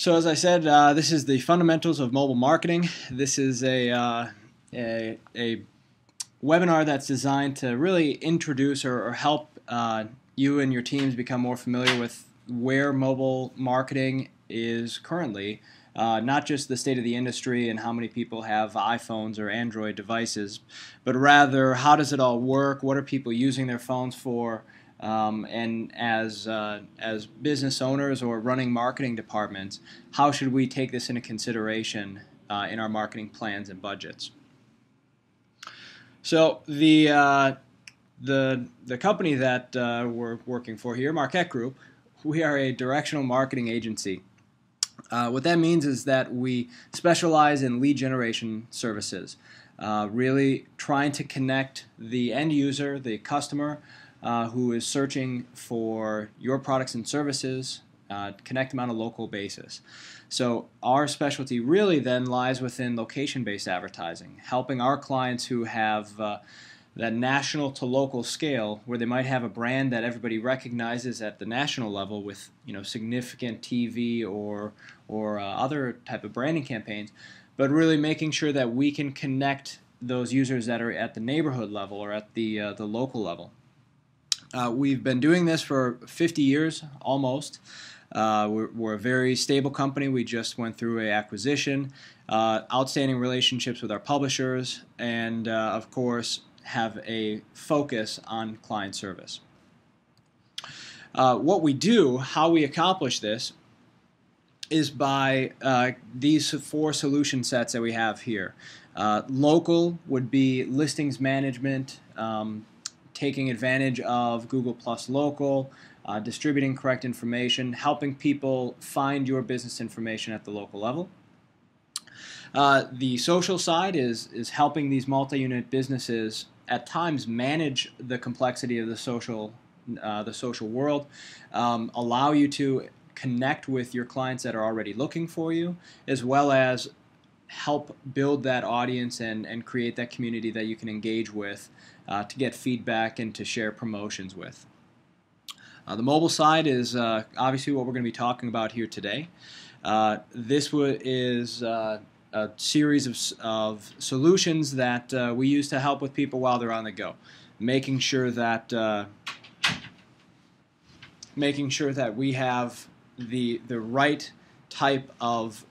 So as I said, this is the fundamentals of mobile marketing. This is a webinar that's designed to really introduce or help you and your teams become more familiar with where mobile marketing is currently, not just the state of the industry and how many people have iPhones or Android devices, but rather how does it all work, what are people using their phones for, and as business owners or running marketing departments, how should we take this into consideration in our marketing plans and budgets? So the company that we're working for here, Marquette Group, we are a directional marketing agency. What that means is that we specialize in lead generation services, really trying to connect the end user, the customer, who is searching for your products and services, connect them on a local basis. So our specialty really then lies within location-based advertising, helping our clients who have that national to local scale, where they might have a brand that everybody recognizes at the national level with significant TV or other type of branding campaigns, but really making sure that we can connect those users that are at the neighborhood level or at the local level. We've been doing this for 50 years almost. We're a very stable company. We just went through an acquisition, outstanding relationships with our publishers, and of course have a focus on client service. What we do, how we accomplish this, is by these 4 solution sets that we have here. Local would be listings management, taking advantage of Google Plus Local, distributing correct information, helping people find your business information at the local level. The social side is helping these multi-unit businesses at times manage the complexity of the social world, allow you to connect with your clients that are already looking for you, as well as help build that audience and create that community that you can engage with to get feedback and to share promotions with. The mobile side is obviously what we're going to be talking about here today. This is a series of solutions that we use to help with people while they're on the go, making sure that we have the right type of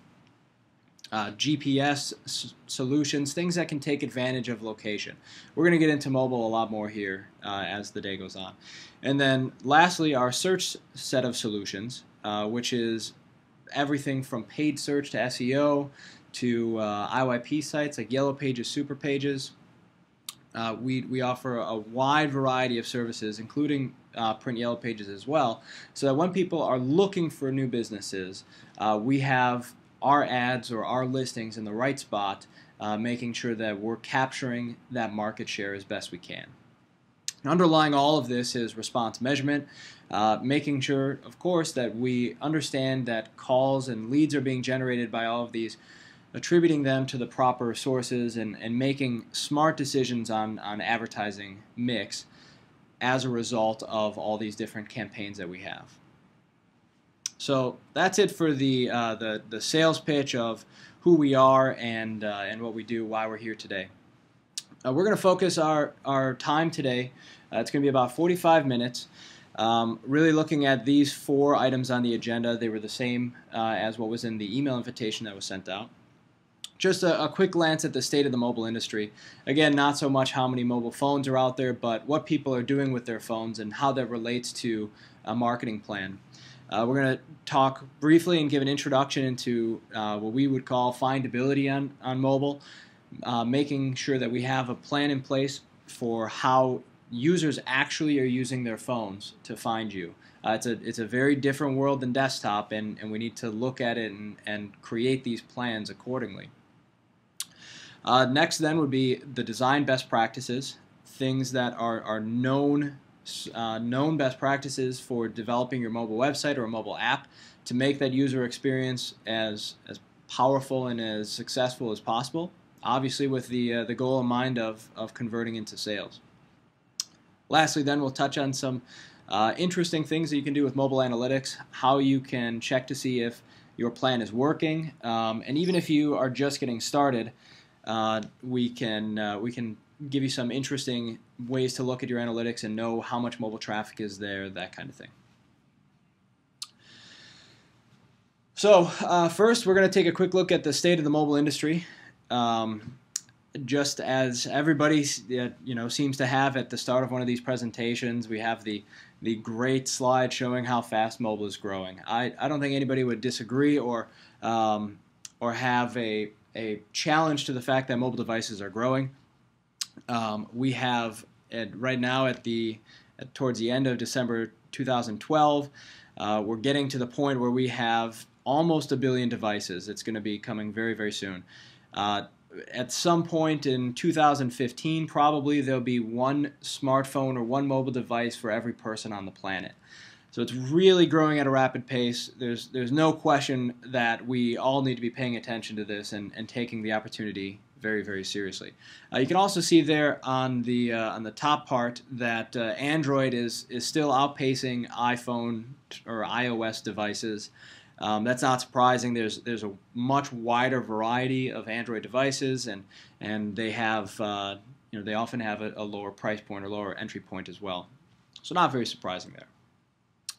GPS solutions, things that can take advantage of location. We're going to get into mobile a lot more here as the day goes on. And then lastly, our search set of solutions, which is everything from paid search to SEO to IYP sites like Yellow Pages, Super Pages. We offer a wide variety of services, including print Yellow Pages as well, so that when people are looking for new businesses, we have our ads or our listings in the right spot, making sure that we're capturing that market share as best we can. Underlying all of this is response measurement, making sure, of course, that we understand that calls and leads are being generated by all of these, attributing them to the proper sources and making smart decisions on advertising mix as a result of all these different campaigns that we have. So that's it for the sales pitch of who we are and what we do, why we're here today. We're going to focus our time today. It's going to be about 45 minutes, really looking at these 4 items on the agenda. They were the same as what was in the email invitation that was sent out. Just a quick glance at the state of the mobile industry. Again, not so much how many mobile phones are out there, but what people are doing with their phones and how that relates to a marketing plan. We're going to talk briefly and give an introduction into what we would call findability on mobile, making sure that we have a plan in place for how users actually are using their phones to find you. It's a very different world than desktop, and we need to look at it and create these plans accordingly. Next then would be the design best practices, things that are known best practices for developing your mobile website or a mobile app to make that user experience as powerful and as successful as possible, obviously with the goal in mind of converting into sales. Lastly then, we'll touch on some interesting things that you can do with mobile analytics, how you can check to see if your plan is working. And even if you are just getting started, we can give you some interesting ways to look at your analytics and know how much mobile traffic is there, that kind of thing. So first, we're going to take a quick look at the state of the mobile industry. Just as everybody seems to have at the start of one of these presentations, we have the great slide showing how fast mobile is growing. I don't think anybody would disagree or have a challenge to the fact that mobile devices are growing. We have right now towards the end of December 2012, we're getting to the point where we have almost 1 billion devices. It's going to be coming very, very soon. At some point in 2015, probably there'll be one smartphone or one mobile device for every person on the planet. So it's really growing at a rapid pace. There's no question that we all need to be paying attention to this and taking the opportunity very, very seriously. You can also see there on the top part that Android is still outpacing iPhone or iOS devices. That's not surprising. There's a much wider variety of Android devices, and they have they often have a lower price point or lower entry point as well. So not very surprising there.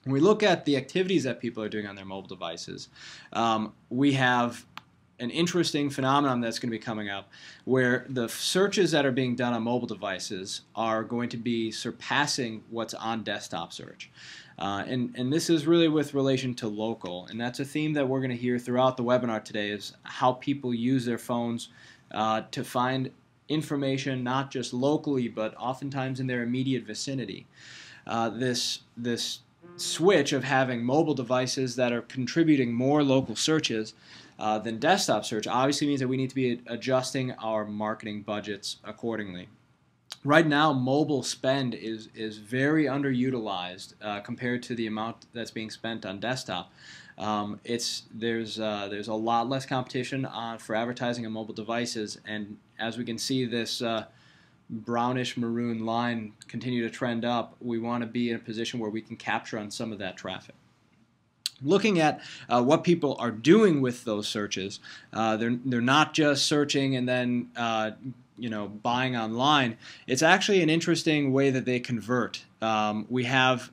When we look at the activities that people are doing on their mobile devices, we have an interesting phenomenon that's going to be coming up where the searches that are being done on mobile devices are going to be surpassing what's on desktop search. And this is really with relation to local, and that's a theme that we're going to hear throughout the webinar today, is how people use their phones to find information not just locally but oftentimes in their immediate vicinity. This switch of having mobile devices that are contributing more local searches than desktop search obviously means that we need to be adjusting our marketing budgets accordingly. Right now, mobile spend is very underutilized compared to the amount that's being spent on desktop. There's a lot less competition for advertising on mobile devices, and as we can see, this brownish maroon line continue to trend up. We want to be in a position where we can capture on some of that traffic. Looking at what people are doing with those searches, they're not just searching and then buying online. It's actually an interesting way that they convert. We have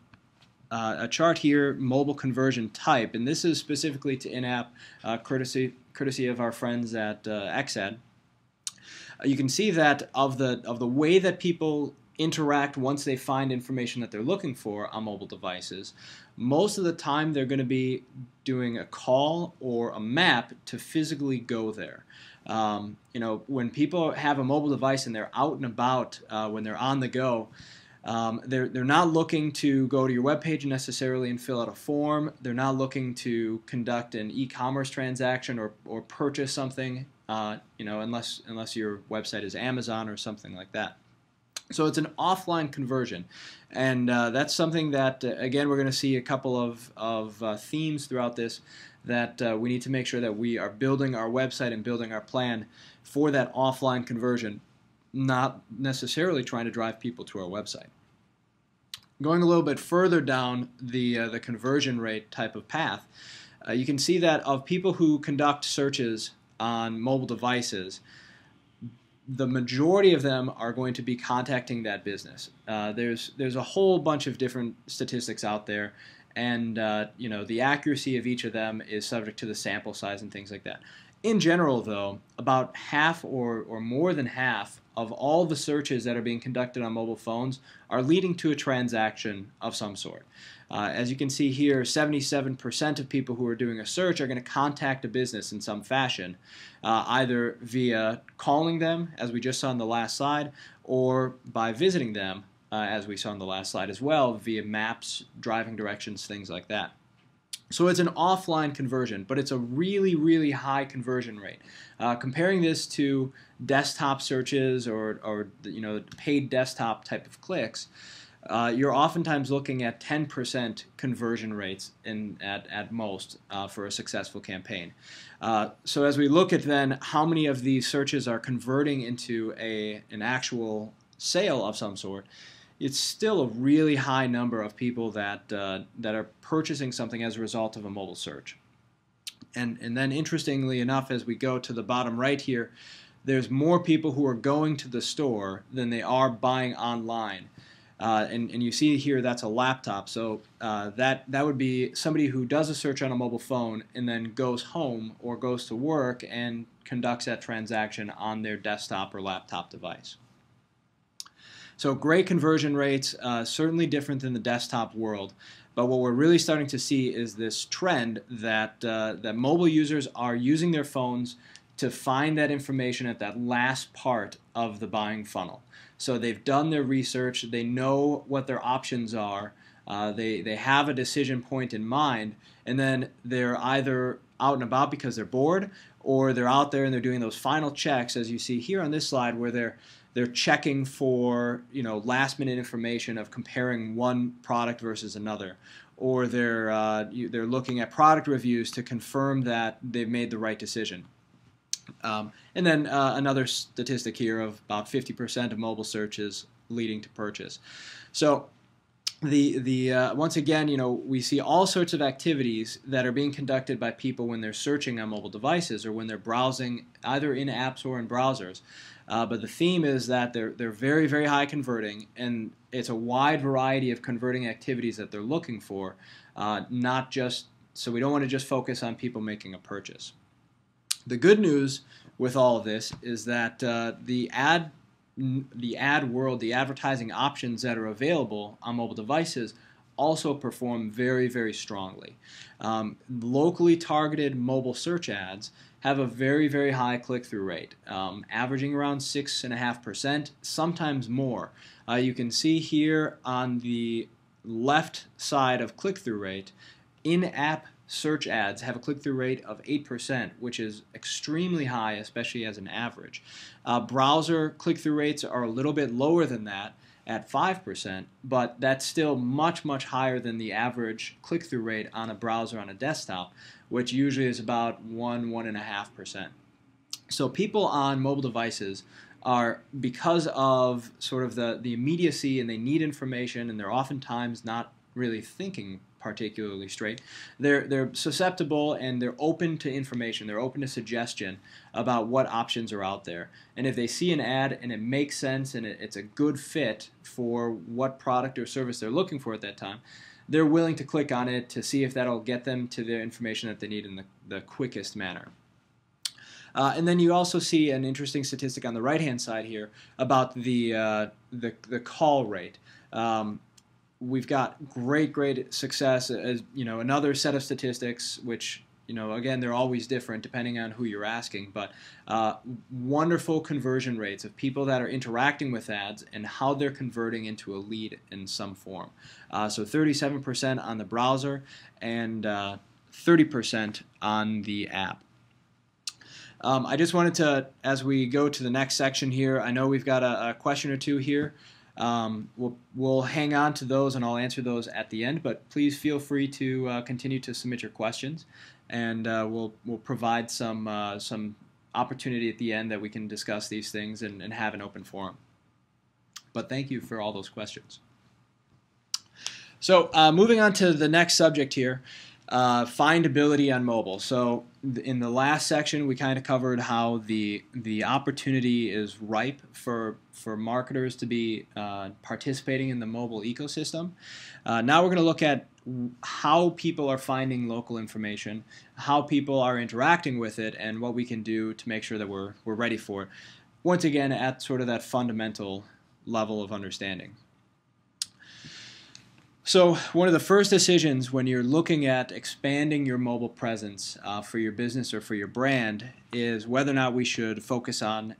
a chart here, mobile conversion type, and this is specifically to in-app, courtesy of our friends at XAD. You can see that of the way that people interact once they find information that they're looking for on mobile devices, most of the time they're going to be doing a call or a map to physically go there. When people have a mobile device and they're out and about, when they're on the go, they're not looking to go to your webpage necessarily and fill out a form. They're not looking to conduct an e-commerce transaction or purchase something, unless your website is Amazon or something like that. So it's an offline conversion, and that's something that, again, we're going to see a couple of themes throughout this, that we need to make sure that we are building our website and building our plan for that offline conversion, not necessarily trying to drive people to our website. Going a little bit further down the conversion rate type of path, you can see that of people who conduct searches on mobile devices, the majority of them are going to be contacting that business. There's a whole bunch of different statistics out there, and the accuracy of each of them is subject to the sample size and things like that. In general, though, about half or more than half of all the searches that are being conducted on mobile phones are leading to a transaction of some sort. As you can see here, 77% of people who are doing a search are going to contact a business in some fashion, either via calling them, as we just saw on the last slide, or by visiting them, as we saw on the last slide as well, via maps, driving directions, things like that. So it's an offline conversion, but it's a really, really high conversion rate. Comparing this to desktop searches or paid desktop type of clicks, you're oftentimes looking at 10% conversion rates at most for a successful campaign. So as we look at then how many of these searches are converting into an actual sale of some sort, it's still a really high number of people that are purchasing something as a result of a mobile search. And then interestingly enough, as we go to the bottom right here, there's more people who are going to the store than they are buying online. And you see here that's a laptop, so that would be somebody who does a search on a mobile phone and then goes home or goes to work and conducts that transaction on their desktop or laptop device. So great conversion rates, certainly different than the desktop world. But what we're really starting to see is this trend that that mobile users are using their phones to find that information at that last part of the buying funnel. So they've done their research, they know what their options are, they have a decision point in mind, and then they're either out and about because they're bored, or they're out there and they're doing those final checks, as you see here on this slide, where they're checking for, you know, last minute information of comparing one product versus another, or they're looking at product reviews to confirm that they've made the right decision. And then another statistic here of about 50% of mobile searches leading to purchase. So once again, you know, we see all sorts of activities that are being conducted by people when they're searching on mobile devices or when they're browsing either in apps or in browsers. But the theme is that they're very, very high converting, and it's a wide variety of converting activities that they're looking for, not just, so we don't want to just focus on people making a purchase. The good news with all of this is that the ad world, the advertising options that are available on mobile devices also perform very, very strongly. Locally targeted mobile search ads have a very, very high click-through rate, averaging around 6.5%, sometimes more. You can see here on the left side of click-through rate, in-app search ads have a click-through rate of 8%, which is extremely high, especially as an average. Browser click-through rates are a little bit lower than that at 5%, but that's still much, much higher than the average click-through rate on a browser on a desktop, which usually is about 1.5%. So people on mobile devices are, because of sort of the immediacy, and they need information, and they're oftentimes not really thinking particularly straight, they're susceptible and they're open to information, they're open to suggestion about what options are out there. And if they see an ad and it makes sense and it's a good fit for what product or service they're looking for at that time, they're willing to click on it to see if that'll get them to the information that they need in the quickest manner. And then you also see an interesting statistic on the right-hand side here about the call rate. We've got great success, as you know, another set of statistics, which, you know, again, they're always different depending on who you're asking, but wonderful conversion rates of people that are interacting with ads and how they're converting into a lead in some form. So 37% on the browser and 30% on the app. I just wanted to, as we go to the next section here, I know we've got a question or two here. We'll hang on to those and I'll answer those at the end, but please feel free to continue to submit your questions, and we'll provide some opportunity at the end that we can discuss these things and have an open forum. But thank you for all those questions. So moving on to the next subject here, findability on mobile. So in the last section, we kind of covered how the opportunity is ripe for marketers to be participating in the mobile ecosystem. Now we're going to look at how people are finding local information, how people are interacting with it, and what we can do to make sure that we're ready for it. Once again, at sort of that fundamental level of understanding. So one of the first decisions when you're looking at expanding your mobile presence for your business or for your brand is whether or not we should focus on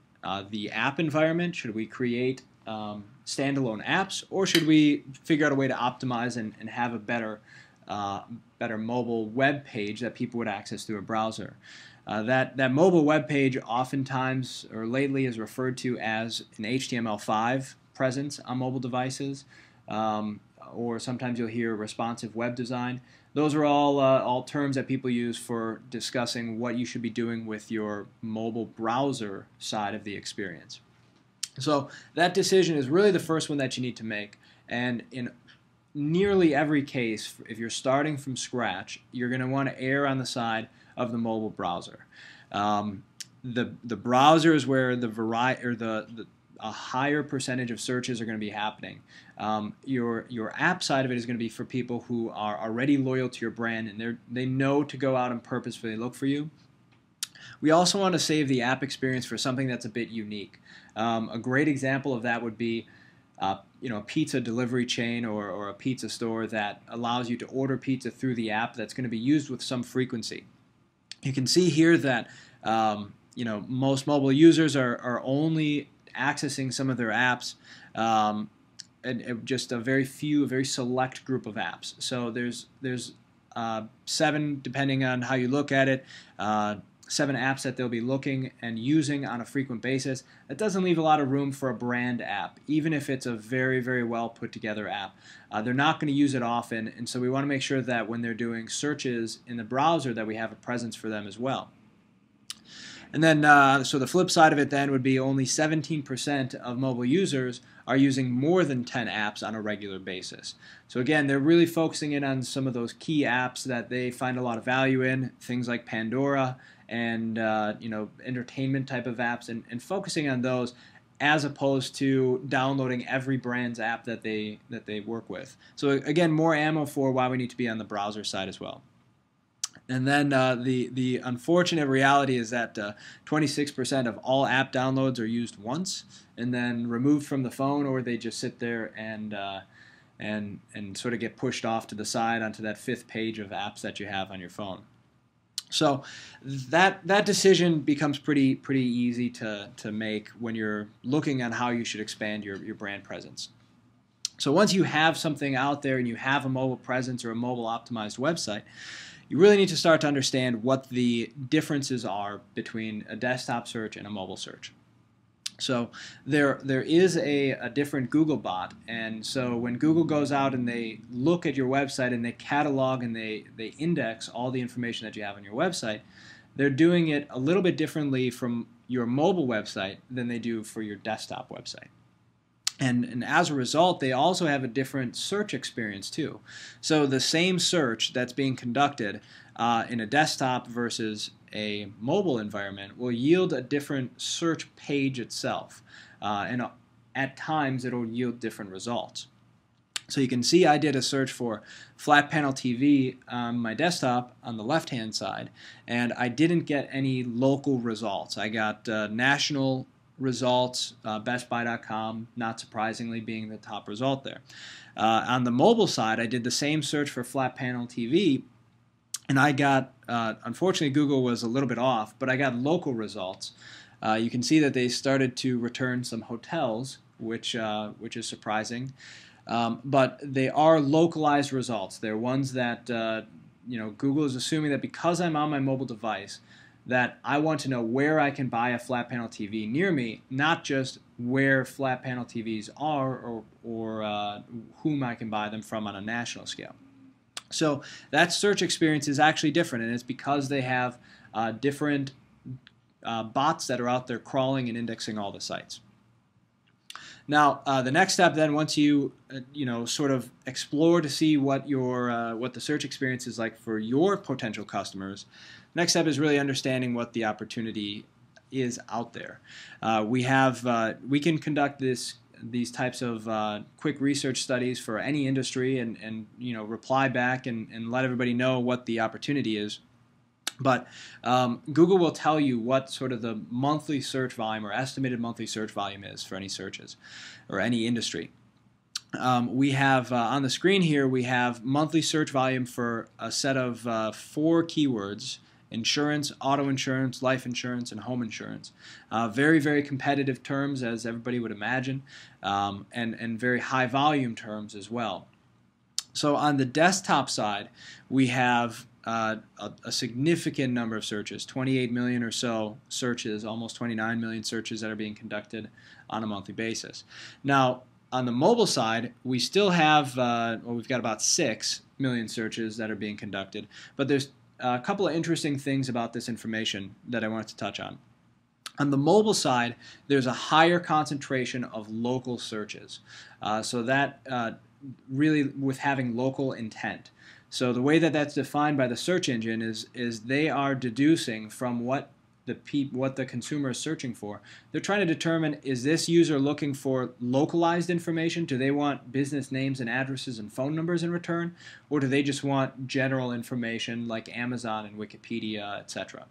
the app environment. Should we create standalone apps, or should we figure out a way to optimize and have a better mobile web page that people would access through a browser? That mobile web page oftentimes or lately is referred to as an HTML5 presence on mobile devices. Or sometimes you'll hear responsive web design. Those are all terms that people use for discussing what you should be doing with your mobile browser side of the experience. So that decision is really the first one that you need to make. And in nearly every case, if you're starting from scratch, you're going to want to err on the side of the mobile browser. The browser is where the variety or a higher percentage of searches are going to be happening. Your app side of it is going to be for people who are already loyal to your brand and they know to go out and purposefully look for you. We also want to save the app experience for something that's a bit unique. A great example of that would be a pizza delivery chain or a pizza store that allows you to order pizza through the app that's going to be used with some frequency. You can see here that most mobile users are only accessing some of their apps, and just a very select group of apps. So there's 7, depending on how you look at it, 7 apps that they'll be looking and using on a frequent basis. That doesn't leave a lot of room for a brand app, even if it's a very, very well put together app. They're not going to use it often, and so we want to make sure that when they're doing searches in the browser that we have a presence for them as well. And then, so the flip side of it then would be only 17% of mobile users are using more than 10 apps on a regular basis. So again, they're really focusing in on some of those key apps that they find a lot of value in, things like Pandora and entertainment type of apps, and focusing on those as opposed to downloading every brand's app that they work with. So again, more ammo for why we need to be on the browser side as well. And then the unfortunate reality is that 26% of all app downloads are used once and then removed from the phone, or they just sit there and sort of get pushed off to the side onto that 5th page of apps that you have on your phone. So that decision becomes pretty easy to make when you're looking on how you should expand your brand presence. So once you have something out there and you have a mobile presence or a mobile optimized website, you really need to start to understand what the differences are between a desktop search and a mobile search. So there is a different Google bot, and so when Google goes out and they look at your website and they catalog and they index all the information that you have on your website, they're doing it a little bit differently from your mobile website than they do for your desktop website. And as a result, they also have a different search experience too. So the same search that's being conducted in a desktop versus a mobile environment will yield a different search page itself. And at times, it'll yield different results. So you can see I did a search for flat panel TV on my desktop on the left-hand side, and I didn't get any local results. I got national results, bestbuy.com, not surprisingly, being the top result there. On the mobile side, I did the same search for flat panel TV, and I got, unfortunately, Google was a little bit off, but I got local results. You can see that they started to return some hotels, which is surprising. But they are localized results. They're ones that Google is assuming that because I'm on my mobile device, that I want to know where I can buy a flat panel TV near me, not just where flat panel TVs are or whom I can buy them from on a national scale. So that search experience is actually different, and it's because they have different bots that are out there crawling and indexing all the sites. Now, the next step then, once you sort of explore to see what the search experience is like for your potential customers, next step is really understanding what the opportunity is out there. We can conduct these types of quick research studies for any industry and reply back and let everybody know what the opportunity is. But Google will tell you what sort of the monthly search volume or estimated monthly search volume is for any searches or any industry. We have on the screen here, we have monthly search volume for a set of 4 keywords: insurance, auto insurance, life insurance, and home insurance. Very, very competitive terms, as everybody would imagine, and very high volume terms as well. So on the desktop side, we have a significant number of searches, 28 million or so searches, almost 29 million searches that are being conducted on a monthly basis. Now, on the mobile side, we still have, we've got about 6 million searches that are being conducted, but there's a couple of interesting things about this information that I wanted to touch on. On the mobile side, there's a higher concentration of local searches, so that really with having local intent. So the way that that's defined by the search engine is they are deducing from what the consumer is searching for. They're trying to determine, is this user looking for localized information? Do they want business names and addresses and phone numbers in return? Or do they just want general information like Amazon and Wikipedia, etc.?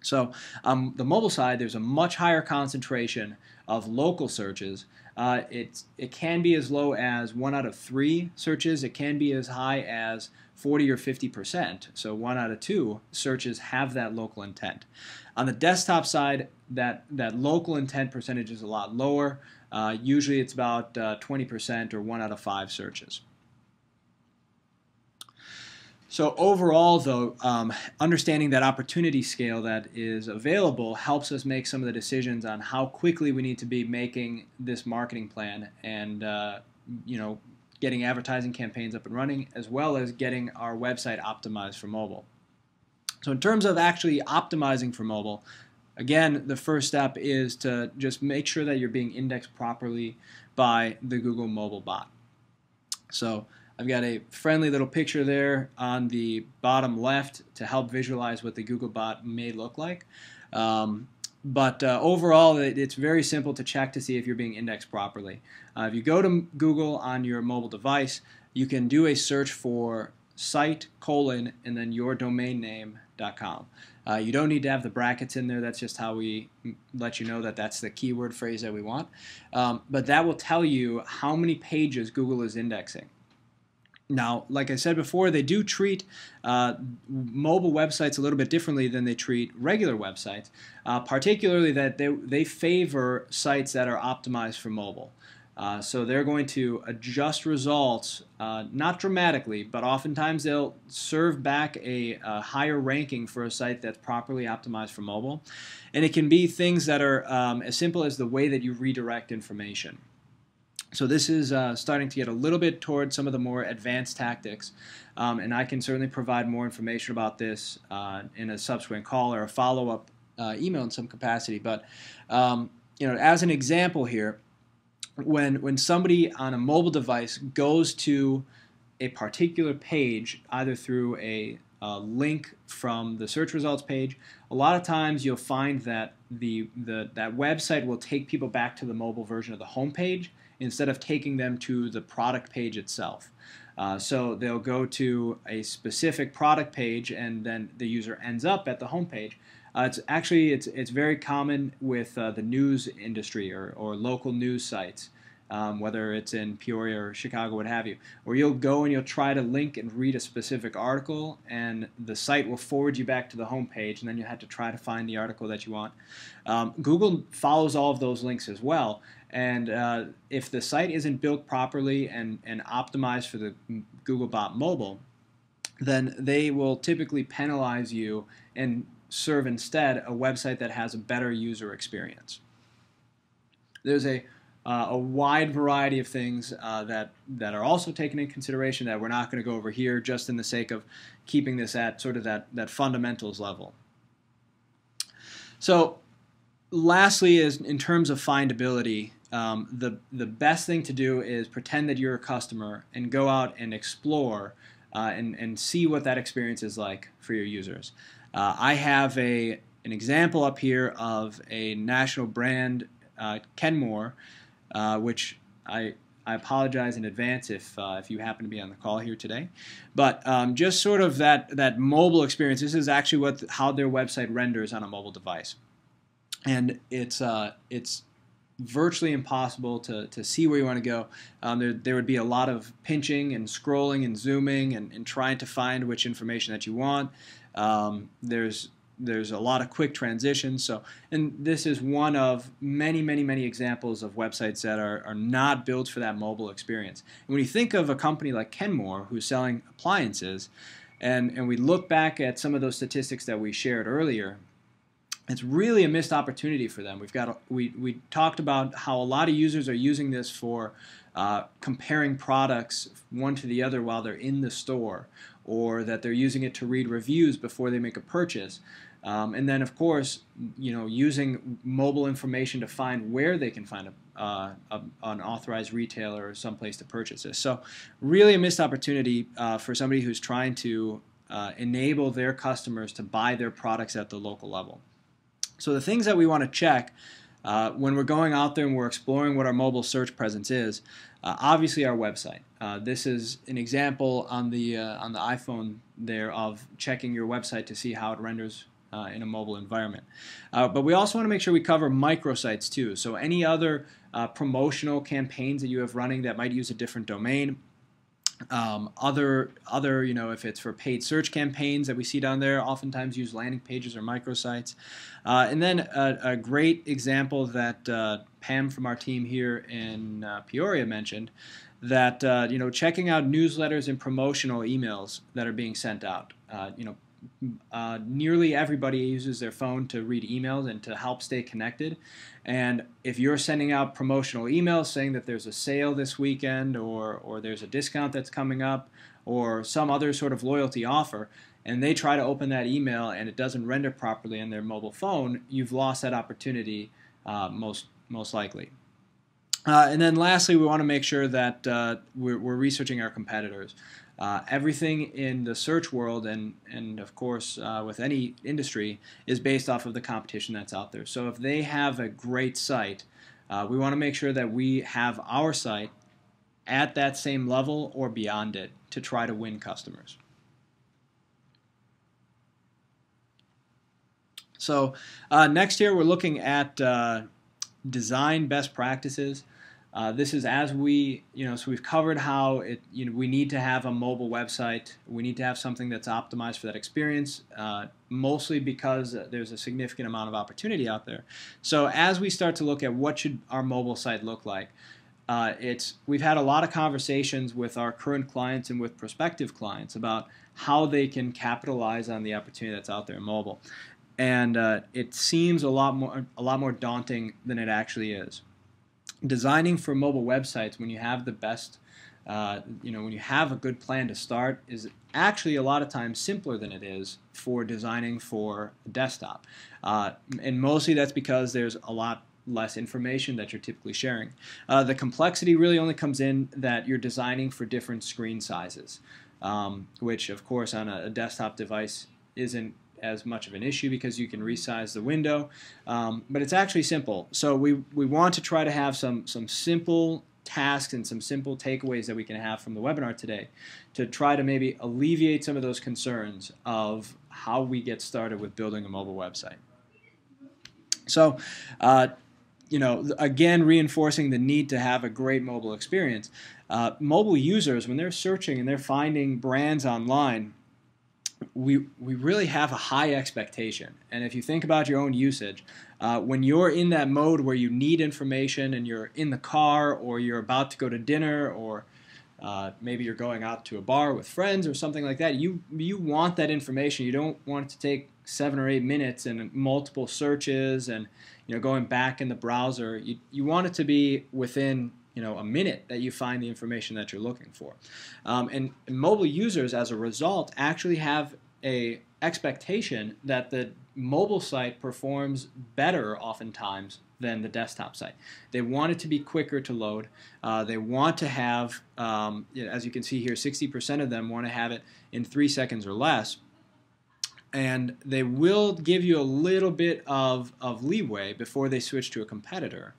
So the mobile side, there's a much higher concentration of local searches. It can be as low as 1 out of 3 searches. It can be as high as 40 or 50%. So 1 out of 2 searches have that local intent. On the desktop side, that local intent percentage is a lot lower. Usually it's about 20% or 1 out of 5 searches. So overall, though, understanding that opportunity scale that is available helps us make some of the decisions on how quickly we need to be making this marketing plan and getting advertising campaigns up and running, as well as getting our website optimized for mobile. So in terms of actually optimizing for mobile, again, the first step is to just make sure that you're being indexed properly by the Google mobile bot. So I've got a friendly little picture there on the bottom left to help visualize what the Google bot may look like. But overall, it's very simple to check to see if you're being indexed properly. If you go to Google on your mobile device, you can do a search for site : and then yourdomainname.com. You don't need to have the brackets in there. That's just how we let you know that that's the keyword phrase that we want. But that will tell you how many pages Google is indexing. Now, like I said before, they do treat mobile websites a little bit differently than they treat regular websites, particularly that they favor sites that are optimized for mobile. So they're going to adjust results, not dramatically, but oftentimes they'll serve back a higher ranking for a site that's properly optimized for mobile. And it can be things that are as simple as the way that you redirect information. So this is starting to get a little bit towards some of the more advanced tactics, and I can certainly provide more information about this in a subsequent call or a follow-up email in some capacity. But as an example here, when somebody on a mobile device goes to a particular page, either through a link from the search results page, a lot of times you'll find that that website will take people back to the mobile version of the home page instead of taking them to the product page itself. So they'll go to a specific product page and then the user ends up at the home page. It's very common with the news industry or local news sites, whether it's in Peoria or Chicago, what have you, where you'll go and you'll try to link and read a specific article, and the site will forward you back to the home page, and then you have to try to find the article that you want. Google follows all of those links as well, and if the site isn't built properly and optimized for the Googlebot mobile, then they will typically penalize you and serve instead a website that has a better user experience. There's a wide variety of things that are also taken into consideration that we're not going to go over here, just in the sake of keeping this at sort of that fundamentals level. So lastly, is in terms of findability, the best thing to do is pretend that you're a customer and go out and explore and see what that experience is like for your users. I have an example up here of a national brand, Kenmore, which I apologize in advance if you happen to be on the call here today. But just sort of that mobile experience, this is actually how their website renders on a mobile device. And it's virtually impossible to see where you want to go. There would be a lot of pinching and scrolling and zooming and trying to find which information that you want. There's a lot of quick transitions. And this is one of many examples of websites that are not built for that mobile experience. And when you think of a company like Kenmore, who's selling appliances, and we look back at some of those statistics that we shared earlier, it's really a missed opportunity for them. We talked about how a lot of users are using this for comparing products one to the other while they're in the store, or that they're using it to read reviews before they make a purchase. And then, of course, using mobile information to find where they can find an authorized retailer or someplace to purchase this. So really a missed opportunity for somebody who's trying to enable their customers to buy their products at the local level. So the things that we want to check when we're going out there and we're exploring what our mobile search presence is, obviously our website. This is an example on the iPhone there of checking your website to see how it renders in a mobile environment. But we also want to make sure we cover microsites too. So any other promotional campaigns that you have running that might use a different domain. Other, if it's for paid search campaigns that we see down there, oftentimes use landing pages or microsites. And then a great example that Pam from our team here in Peoria mentioned, that checking out newsletters and promotional emails that are being sent out. Nearly everybody uses their phone to read emails and to help stay connected. And if you're sending out promotional emails saying that there's a sale this weekend or there's a discount that's coming up or some other sort of loyalty offer, and they try to open that email and it doesn't render properly on their mobile phone, you've lost that opportunity most likely. And then lastly, we want to make sure that we're researching our competitors. Everything in the search world and of course with any industry is based off of the competition that's out there. So if they have a great site, we want to make sure that we have our site at that same level or beyond it to try to win customers. So next here we're looking at design best practices. This is as we, so we've covered how we need to have a mobile website. We need to have something that's optimized for that experience, mostly because there's a significant amount of opportunity out there. So as we start to look at what should our mobile site look like, we've had a lot of conversations with our current clients and with prospective clients about how they can capitalize on the opportunity that's out there in mobile. And it seems a lot more daunting than it actually is. Designing for mobile websites when you have the best, when you have a good plan to start is actually a lot of times simpler than it is for designing for a desktop. And mostly that's because there's a lot less information that you're typically sharing. The complexity really only comes in that you're designing for different screen sizes, which of course on a desktop device isn't as much of an issue because you can resize the window, but it's actually simple. So we want to try to have some simple tasks and some simple takeaways that we can have from the webinar today to try to maybe alleviate some of those concerns of how we get started with building a mobile website. So again, reinforcing the need to have a great mobile experience. Mobile users, when they're searching and they're finding brands online, we really have a high expectation. And if you think about your own usage, when you're in that mode where you need information and you're in the car or you're about to go to dinner or maybe you're going out to a bar with friends or something like that, you want that information. You don't want it to take 7 or 8 minutes and multiple searches and going back in the browser. You want it to be within a minute that you find the information that you're looking for. And mobile users, as a result, actually have a expectation that the mobile site performs better oftentimes than the desktop site. They want it to be quicker to load. They want to have, as you can see here, 60% of them want to have it in 3 seconds or less. And they will give you a little bit of leeway before they switch to a competitor.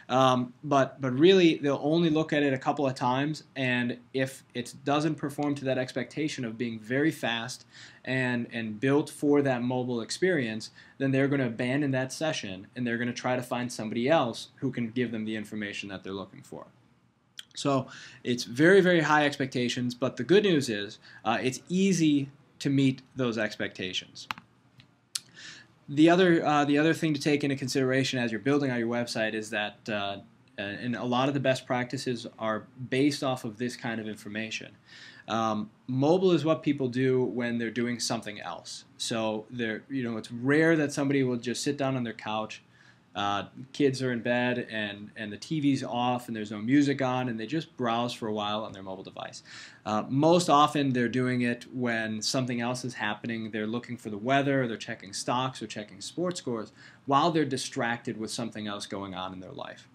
But really, they'll only look at it a couple of times, and if it doesn't perform to that expectation of being very fast and built for that mobile experience, then they're going to abandon that session, and they're going to try to find somebody else who can give them the information that they're looking for. So it's very, very high expectations, but the good news is it's easy to meet those expectations. The other thing to take into consideration as you're building out your website is that and a lot of the best practices are based off of this kind of information. Mobile is what people do when they're doing something else. So it's rare that somebody will just sit down on their couch, Kids are in bed and the TV's off and there's no music on, and they just browse for a while on their mobile device. Most often they're doing it when something else is happening. They're looking for the weather, or they're checking stocks or checking sports scores while they're distracted with something else going on in their life.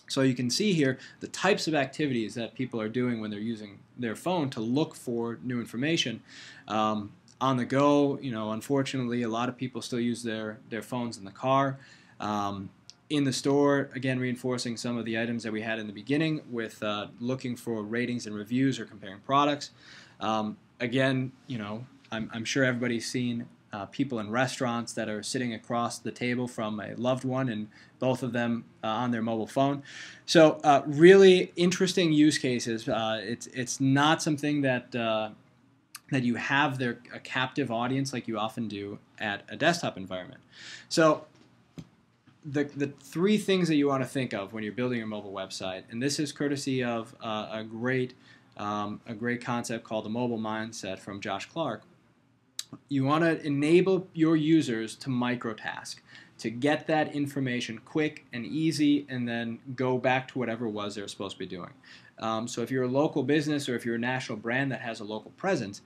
So you can see here the types of activities that people are doing when they're using their phone to look for new information. On the go, unfortunately, a lot of people still use their phones in the car. In the store, again, reinforcing some of the items that we had in the beginning with looking for ratings and reviews or comparing products. Again, I'm sure everybody's seen people in restaurants that are sitting across the table from a loved one, and both of them on their mobile phone. So really interesting use cases. It's not something that you have a captive audience like you often do at a desktop environment. So the three things that you want to think of when you're building your mobile website, and this is courtesy of a great concept called the mobile mindset from Josh Clark. You want to enable your users to microtask, to get that information quick and easy, and then go back to whatever it was they were supposed to be doing. So if you're a local business or if you're a national brand that has a local presence,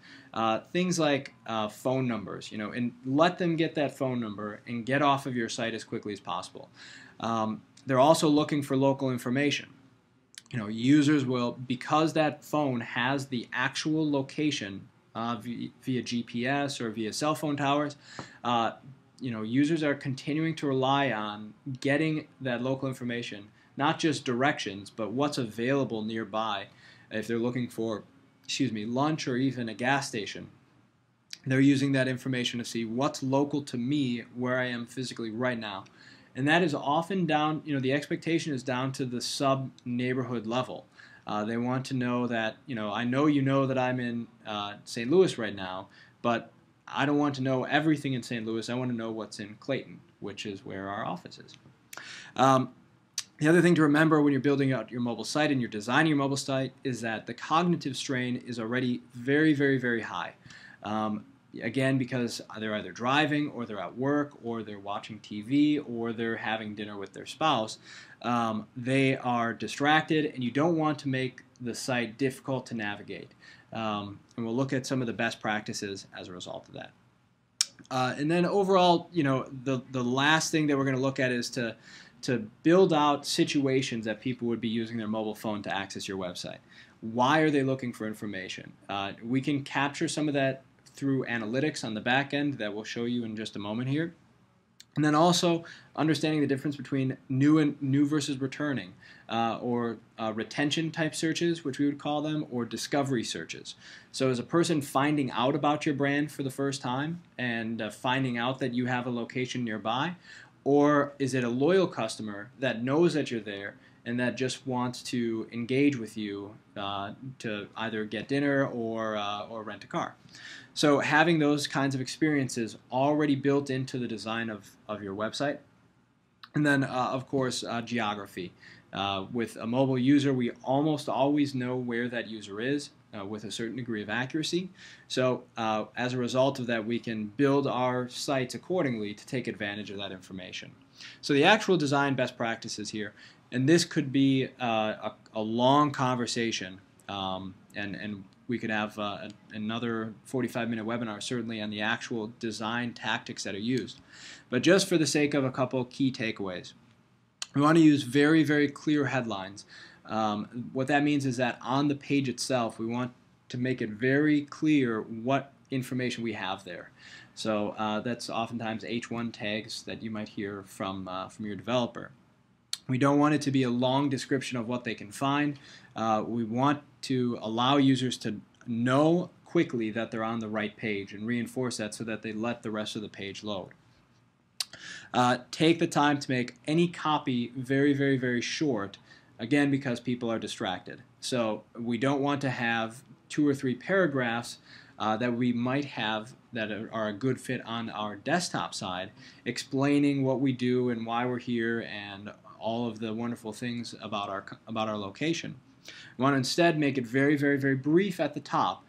things like phone numbers, and let them get that phone number and get off of your site as quickly as possible. They're also looking for local information. Users will, because that phone has the actual location via GPS or via cell phone towers, users are continuing to rely on getting that local information, not just directions, but what's available nearby. If they're looking for, lunch or even a gas station, they're using that information to see what's local to me where I am physically right now. And that is often down, the expectation is down to the sub-neighborhood level. They want to know that, I know that I'm in St. Louis right now, but I don't want to know everything in St. Louis. I want to know what's in Clayton, which is where our office is. The other thing to remember when you're building out your mobile site and you're designing your mobile site is that the cognitive strain is already very, very, very high. Again, because they're either driving or they're at work or they're watching TV or they're having dinner with their spouse. They are distracted, and you don't want to make the site difficult to navigate. And we'll look at some of the best practices as a result of that. And then overall, the last thing that we're going to look at is to build out situations that people would be using their mobile phone to access your website. Why are they looking for information? We can capture some of that through analytics on the back end that we'll show you in just a moment here. And then also understanding the difference between new versus returning, or retention type searches, which we would call them, or discovery searches. So as a person finding out about your brand for the first time and finding out that you have a location nearby, or is it a loyal customer that knows that you're there and that just wants to engage with you to either get dinner or rent a car? So having those kinds of experiences already built into the design of your website. And then, of course, geography. With a mobile user, we almost always know where that user is with a certain degree of accuracy. So as a result of that, we can build our sites accordingly to take advantage of that information. So the actual design best practices here, and this could be a long conversation, and we could have another 45-minute webinar certainly on the actual design tactics that are used. But just for the sake of a couple key takeaways, we want to use very, very clear headlines. What that means is that on the page itself, we want to make it very clear what information we have there. So that's oftentimes H1 tags that you might hear from your developer. We don't want it to be a long description of what they can find. We want to allow users to know quickly that they're on the right page and reinforce that so that they let the rest of the page load. Take the time to make any copy very, very, very short, again, because people are distracted. So we don't want to have 2 or 3 paragraphs that we might have that are a good fit on our desktop side, explaining what we do and why we're here and all of the wonderful things about our location. We want to instead make it very, very, very brief at the top,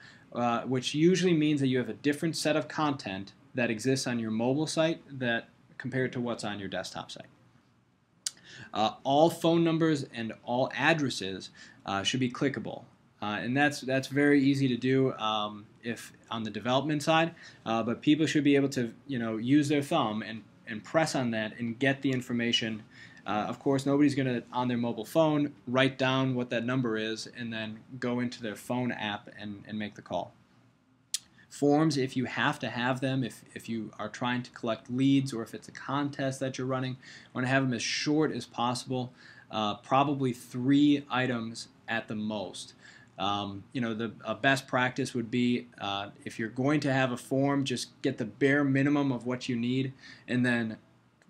which usually means that you have a different set of content that exists on your mobile site that compared to what's on your desktop site. All phone numbers and all addresses should be clickable. And that's very easy to do if on the development side, but people should be able to use their thumb and press on that and get the information. Of course, nobody's going to, on their mobile phone, write down what that number is and then go into their phone app and make the call. Forms, if you have to have them, if you are trying to collect leads or if it's a contest that you're running, want to have them as short as possible, probably 3 items at the most. The best practice would be if you're going to have a form, just get the bare minimum of what you need and then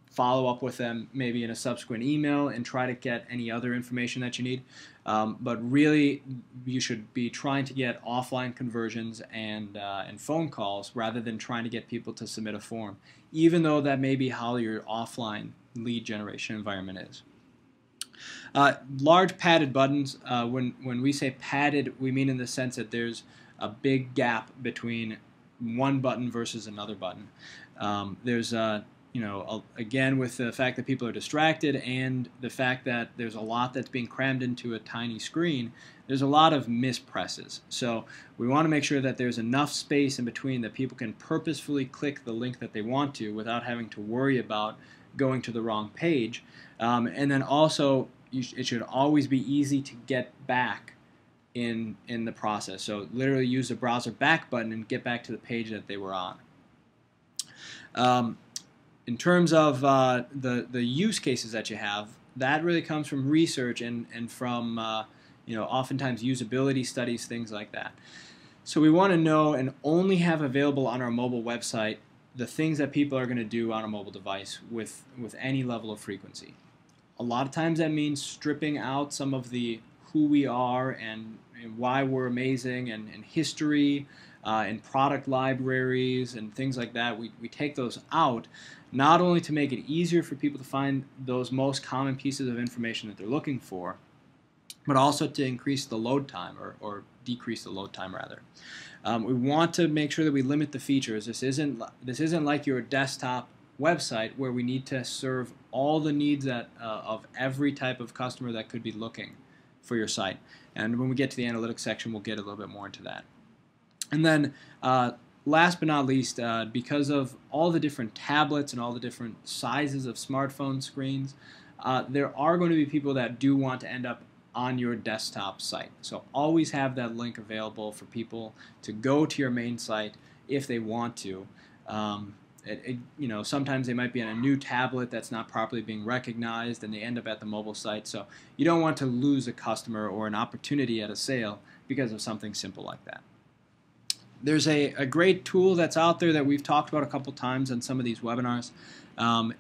follow up with them maybe in a subsequent email and try to get any other information that you need. But really, you should be trying to get offline conversions and phone calls rather than trying to get people to submit a form, even though that may be how your offline lead generation environment is. Large padded buttons, when we say padded, we mean in the sense that there's a big gap between one button versus another button. There's again, with the fact that people are distracted and the fact that there's a lot that's being crammed into a tiny screen, there's a lot of mispresses. So we want to make sure that there's enough space in between that people can purposefully click the link that they want to without having to worry about going to the wrong page. And then also, it should always be easy to get back in the process. So literally use the browser back button and get back to the page that they were on. In terms of the use cases that you have, that really comes from research and from oftentimes usability studies, things like that. So we want to know and only have available on our mobile website the things that people are going to do on a mobile device with any level of frequency. A lot of times that means stripping out some of the who we are and why we're amazing and history and product libraries and things like that. We take those out, not only to make it easier for people to find those most common pieces of information that they're looking for, but also to increase the load time or decrease the load time rather. We want to make sure that we limit the features. This isn't like your desktop website where we need to serve all the needs of every type of customer that could be looking for your site. And when we get to the analytics section, we'll get a little bit more into that. And then last but not least, because of all the different tablets and all the different sizes of smartphone screens, there are going to be people that do want to end up on your desktop site. So always have that link available for people to go to your main site if they want to. Sometimes they might be on a new tablet that's not properly being recognized and they end up at the mobile site. So you don't want to lose a customer or an opportunity at a sale because of something simple like that. There's a great tool that's out there that we've talked about a couple times on some of these webinars.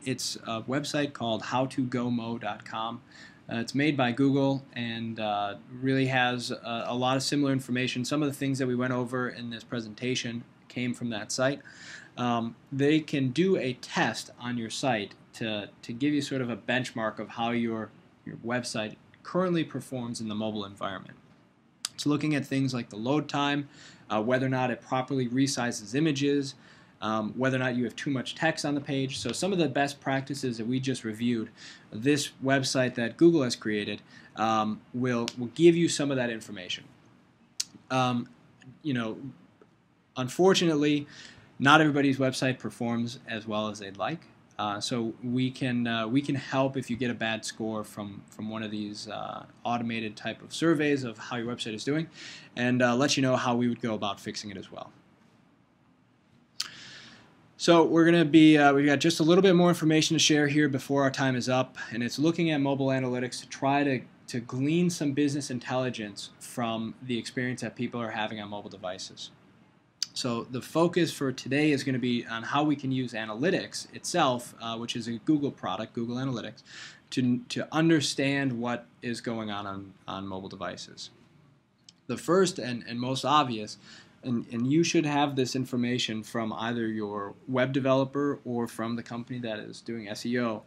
It's a website called howtogomo.com. It's made by Google and really has a lot of similar information. Some of the things that we went over in this presentation came from that site. They can do a test on your site to give you sort of a benchmark of how your website currently performs in the mobile environment. It's looking at things like the load time, whether or not it properly resizes images, whether or not you have too much text on the page. So some of the best practices that we just reviewed, this website that Google has created will give you some of that information. Unfortunately, not everybody's website performs as well as they'd like. So we can help if you get a bad score from one of these automated type of surveys of how your website is doing, and let you know how we would go about fixing it as well. So we're going to be, we've got just a little bit more information to share here before our time is up, and it's looking at mobile analytics to try to glean some business intelligence from the experience that people are having on mobile devices. So the focus for today is going to be on how we can use analytics itself, which is a Google product, Google Analytics, to understand what is going on mobile devices. The first and most obvious, and you should have this information from either your web developer or from the company that is doing SEO.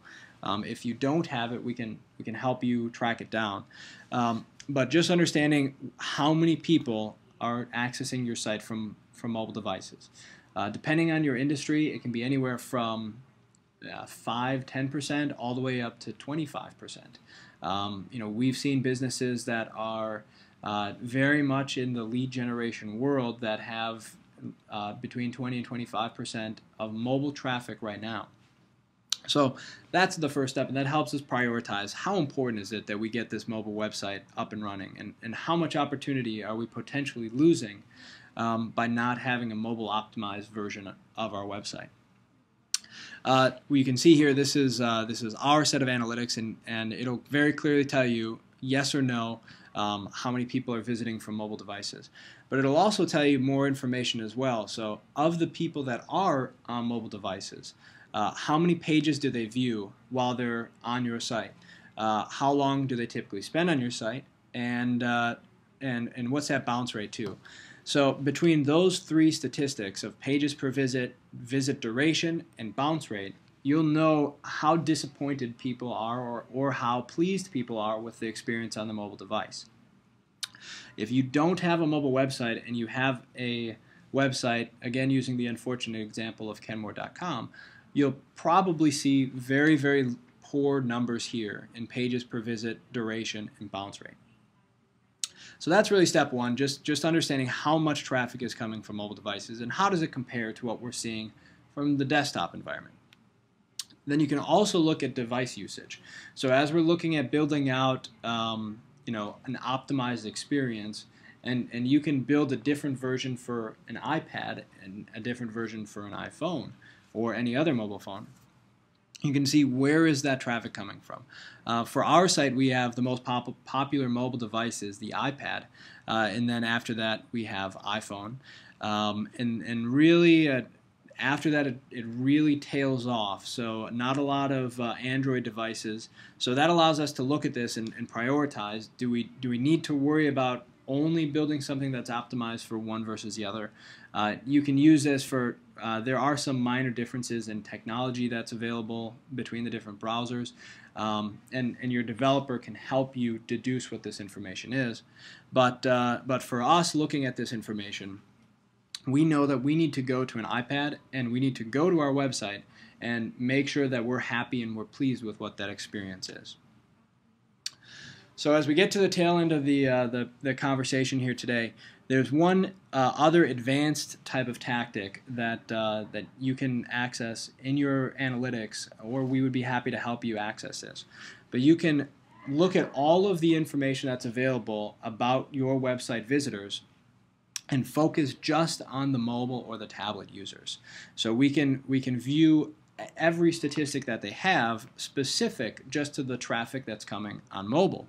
If you don't have it, we can help you track it down. But just understanding how many people are accessing your site from mobile devices. Depending on your industry, it can be anywhere from 5, 10%, all the way up to 25%. We've seen businesses that are very much in the lead generation world that have between 20 and 25% of mobile traffic right now. So that's the first step, and that helps us prioritize how important is it that we get this mobile website up and running, and how much opportunity are we potentially losing by not having a mobile optimized version of our website. We can see here this is our set of analytics, and it'll very clearly tell you yes or no how many people are visiting from mobile devices. But it'll also tell you more information as well. So of the people that are on mobile devices, how many pages do they view while they're on your site? How long do they typically spend on your site? And what's that bounce rate too? So between those three statistics of pages per visit, visit duration, and bounce rate, you'll know how disappointed people are or how pleased people are with the experience on the mobile device. If you don't have a mobile website and you have a website, again using the unfortunate example of kenmore.com, you'll probably see very, very poor numbers here in pages per visit, duration, and bounce rate. So that's really step one, just understanding how much traffic is coming from mobile devices and how does it compare to what we're seeing from the desktop environment. Then you can also look at device usage. So as we're looking at building out an optimized experience, and you can build a different version for an iPad and a different version for an iPhone or any other mobile phone, you can see where is that traffic coming from. For our site, we have the most popular mobile devices, the iPad, and then after that we have iPhone. And really, after that, it really tails off. So not a lot of Android devices. So that allows us to look at this and prioritize. Do we need to worry about only building something that's optimized for one versus the other? You can use this for, there are some minor differences in technology that's available between the different browsers, and your developer can help you deduce what this information is. But for us looking at this information, we know that we need to go to an iPad and we need to go to our website and make sure that we're happy and we're pleased with what that experience is. So as we get to the tail end of the conversation here today, there's one other advanced type of tactic that you can access in your analytics, or we would be happy to help you access this. But you can look at all of the information that's available about your website visitors and focus just on the mobile or the tablet users. So we can view every statistic that they have specific just to the traffic that's coming on mobile.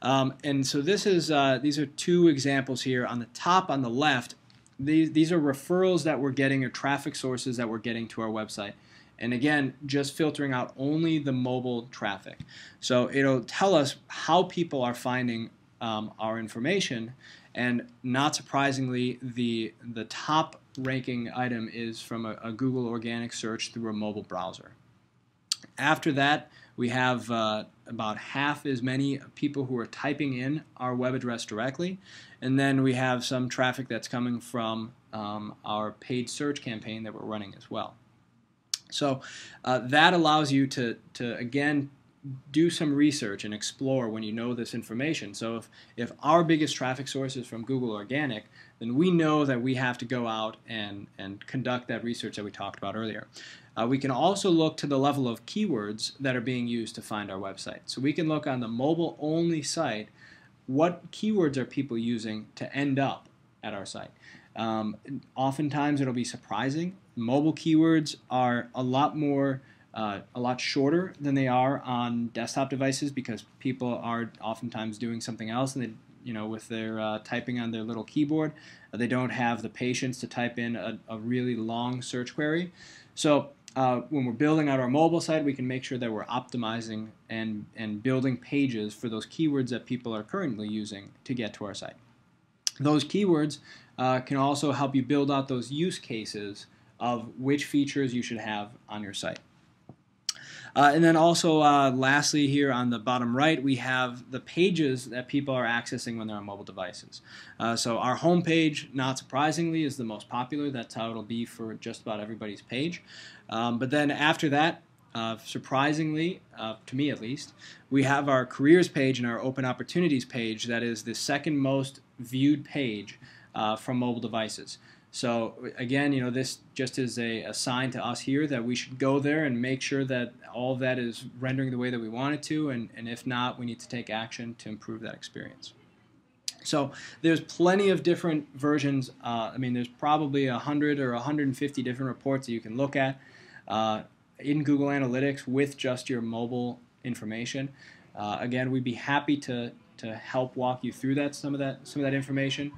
And so this is these are two examples here. On the top on the left, these are referrals that we're getting or traffic sources that we're getting to our website. And again, just filtering out only the mobile traffic. So it'll tell us how people are finding our information. And not surprisingly, the top ranking item is from a Google organic search through a mobile browser. After that, we have about half as many people who are typing in our web address directly, and then we have some traffic that's coming from our paid search campaign that we're running as well. So that allows you to again do some research and explore when you know this information. So if our biggest traffic source is from Google Organic, then we know that we have to go out and conduct that research that we talked about earlier. We can also look to the level of keywords that are being used to find our website. So we can look on the mobile-only site, what keywords are people using to end up at our site. Oftentimes it'll be surprising. Mobile keywords are a lot shorter than they are on desktop devices because people are oftentimes doing something else, and they, with their typing on their little keyboard, they don't have the patience to type in a really long search query. So when we're building out our mobile site, we can make sure that we're optimizing and building pages for those keywords that people are currently using to get to our site. Those keywords can also help you build out those use cases of which features you should have on your site. And then also, lastly, here on the bottom right, we have the pages that people are accessing when they're on mobile devices. So our home page, not surprisingly, is the most popular. That's how it'll be for just about everybody's page. But then after that, surprisingly, to me at least, we have our careers page and our open opportunities page that is the second most viewed page from mobile devices. So again, this just is a sign to us here that we should go there and make sure that all of that is rendering the way that we want it to, and if not, we need to take action to improve that experience. So there's plenty of different versions. There's probably 100 or 150 different reports that you can look at in Google Analytics with just your mobile information. Again, we'd be happy to help walk you through some of that information.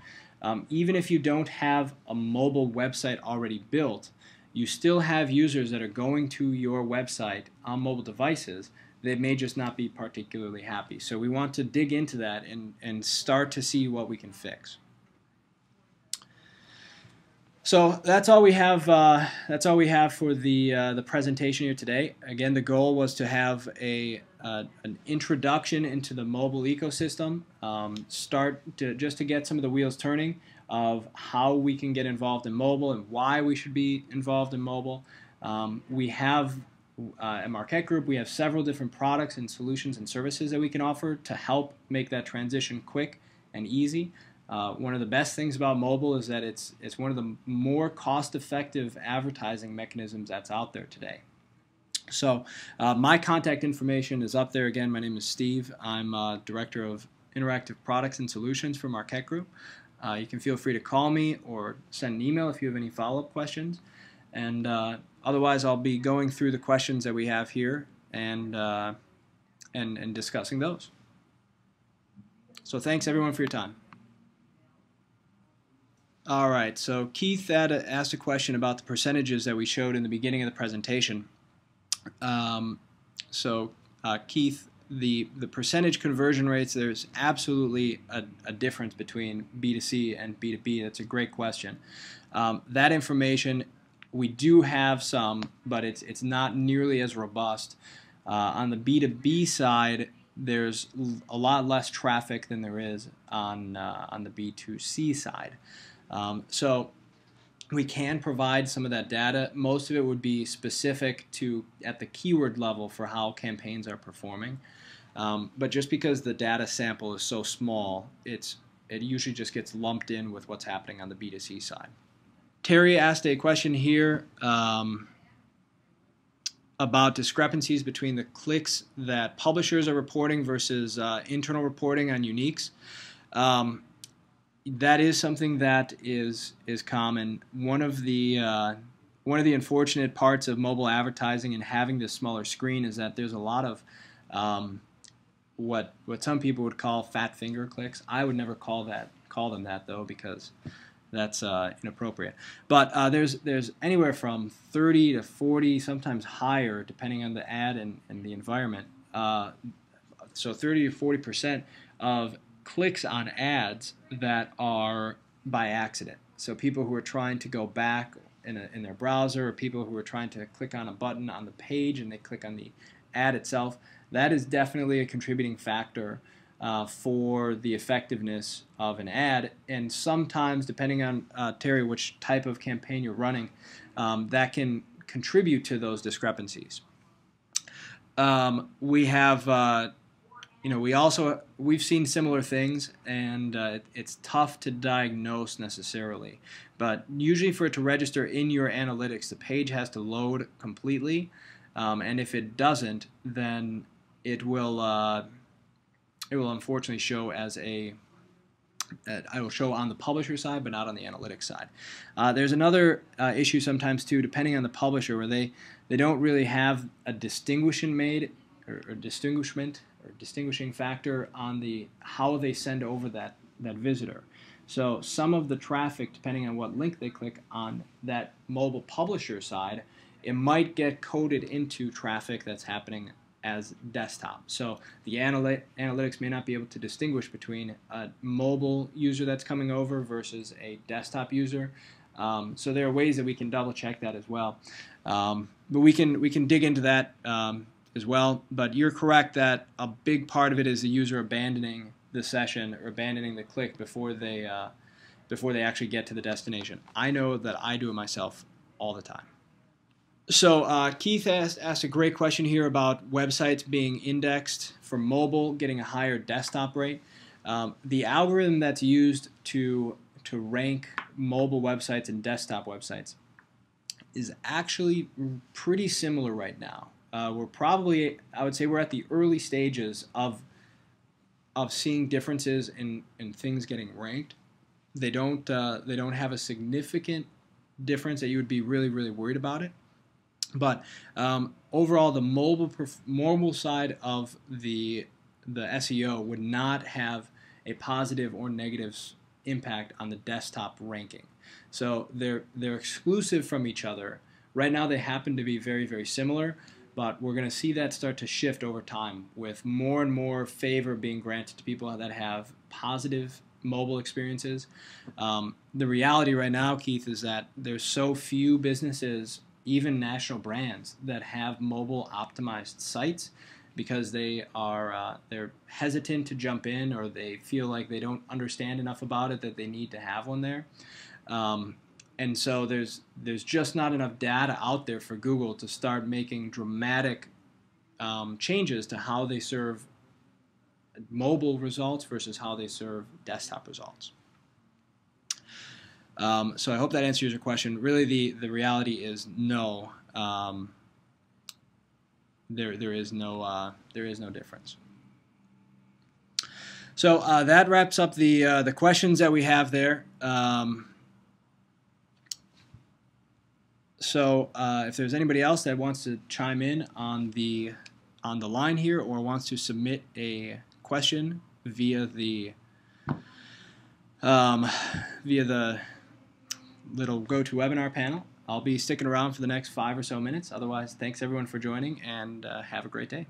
Even if you don't have a mobile website already built, you still have users that are going to your website on mobile devices. They may just not be particularly happy. So we want to dig into that and start to see what we can fix. So that's all we have. That's all we have for the presentation here today. Again, the goal was to have an introduction into the mobile ecosystem, just to get some of the wheels turning of how we can get involved in mobile and why we should be involved in mobile. We have at Marquette Group, we have several different products and solutions and services that we can offer to help make that transition quick and easy. One of the best things about mobile is that it's one of the more cost-effective advertising mechanisms that's out there today. So my contact information is up there. Again, my name is Steve. I'm Director of Interactive Products and Solutions for Marquette Group. You can feel free to call me or send an email if you have any follow-up questions. And otherwise, I'll be going through the questions that we have here and discussing those. So thanks, everyone, for your time. All right, so Keith asked a question about the percentages that we showed in the beginning of the presentation. Keith, the percentage conversion rates, there's absolutely a difference between B2C and B2B. That's a great question. That information, we do have some, but it's not nearly as robust. On the B2B side, there's a lot less traffic than there is on the B2C side. So we can provide some of that data. Most of it would be specific to at the keyword level for how campaigns are performing. But just because the data sample is so small, it usually just gets lumped in with what's happening on the B2C side. Terry asked a question here about discrepancies between the clicks that publishers are reporting versus internal reporting on uniques. That is something that is common. One of the unfortunate parts of mobile advertising and having this smaller screen is that there's a lot of what some people would call fat finger clicks. I would never call them that though, because that's inappropriate. But there's anywhere from 30 to 40, sometimes higher, depending on the ad and the environment. So 30 to 40% of clicks on ads that are by accident. So people who are trying to go back in their browser, or people who are trying to click on a button on the page and they click on the ad itself, that is definitely a contributing factor for the effectiveness of an ad. And sometimes, depending on, Terry, which type of campaign you're running, that can contribute to those discrepancies. We have we've seen similar things, and it's tough to diagnose necessarily. But usually for it to register in your analytics, the page has to load completely, and if it doesn't, then it will unfortunately show as it will show on the publisher side, but not on the analytics side. There's another issue sometimes too, depending on the publisher, where they don't really have a distinguishing factor on how they send over that visitor. So some of the traffic, depending on what link they click on that mobile publisher side, it might get coded into traffic that's happening as desktop. So the analytics may not be able to distinguish between a mobile user that's coming over versus a desktop user. So there are ways that we can double check that as well. But we can dig into that as well. But you're correct that a big part of it is the user abandoning the session or abandoning the click before they actually get to the destination. I know that I do it myself all the time. So Keith asked a great question here about websites being indexed for mobile, getting a higher desktop rate. The algorithm that's used to rank mobile websites and desktop websites is actually pretty similar right now. We're probably, I would say, we're at the early stages of seeing differences in things getting ranked. They don't have a significant difference that you would be really worried about it. But overall, the mobile side of the SEO would not have a positive or negative impact on the desktop ranking. So they're exclusive from each other. Right now, they happen to be very similar, but we're going to see that start to shift over time with more and more favor being granted to people that have positive mobile experiences. The reality right now, Keith, is that there's so few businesses, even national brands, that have mobile optimized sites because they're hesitant to jump in, or they feel like they don't understand enough about it that they need to have one there. And so there's just not enough data out there for Google to start making dramatic changes to how they serve mobile results versus how they serve desktop results. So I hope that answers your question. Really, the reality is no. There is no difference. So that wraps up the questions that we have there. So if there's anybody else that wants to chime in on the line here, or wants to submit a question via the little GoToWebinar panel, I'll be sticking around for the next 5 or so minutes. Otherwise, thanks everyone for joining, and have a great day.